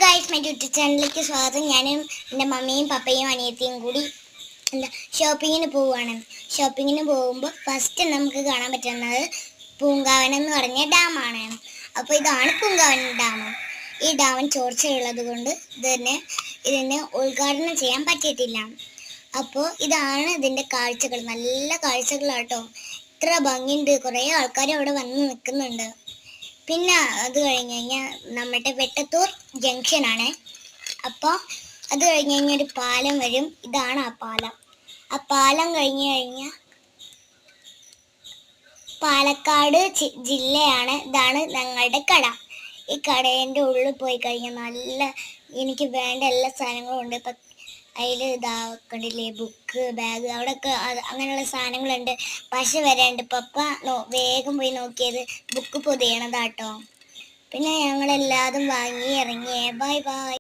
Guys, my YouTube ചാനലിലേക്ക് സ്വാഗതം. ഞാനും എൻ്റെ മമ്മിയും പപ്പയും അനിയത്തിയും കൂടി ഷോപ്പിങ്ങിന് പോവുകയാണ്. ഷോപ്പിങ്ങിന് പോകുമ്പോൾ ഫസ്റ്റ് നമുക്ക് കാണാൻ പറ്റുന്നത് പൂങ്കാവനം എന്ന് പറഞ്ഞ ഡാമാണ്. അപ്പോൾ ഇതാണ് പൂങ്കാവനം ഡാം. ഈ ഡാമിന് ചോർച്ചയുള്ളത് കൊണ്ട് ഇതിന് ഉദ്ഘാടനം ചെയ്യാൻ പറ്റിയിട്ടില്ല. അപ്പോൾ ഇതാണ് ഇതിൻ്റെ കാഴ്ചകൾ. നല്ല കാഴ്ചകളാട്ടോ. ഇത്ര ഭംഗിയുണ്ട്. കുറേ ആൾക്കാർ അവിടെ വന്ന് നിൽക്കുന്നുണ്ട്. പിന്നെ അത് കഴിഞ്ഞ് കഴിഞ്ഞാൽ നമ്മുടെ വെട്ടത്തൂർ ജംഗ്ഷനാണ്. അപ്പോൾ അത് കഴിഞ്ഞ് കഴിഞ്ഞാൽ ഒരു പാലം വരും. ഇതാണ് ആ പാലം. ആ പാലം കഴിഞ്ഞ് കഴിഞ്ഞാൽ പാലക്കാട് ജില്ലയാണ്. ഇതാണ് ഞങ്ങളുടെ കട. ഈ കടേൻ്റെ ഉള്ളിൽ പോയി കഴിഞ്ഞാൽ എനിക്ക് വേണ്ട എല്ലാ സാധനങ്ങളും ഉണ്ട്. ഇപ്പം അതിൽ ഇതാക്കണ്ടില്ലേ, ബുക്ക്, ബാഗ്, അവിടെയൊക്കെ അങ്ങനെയുള്ള സാധനങ്ങളുണ്ട്. പശ വരെ ഉണ്ട്. പപ്പ വേഗം പോയി നോക്കിയത് ബുക്ക് പൊതിയണതാട്ടോ. പിന്നെ ഞങ്ങളെല്ലാതും വാങ്ങി ഇറങ്ങിയേ. Bye bye.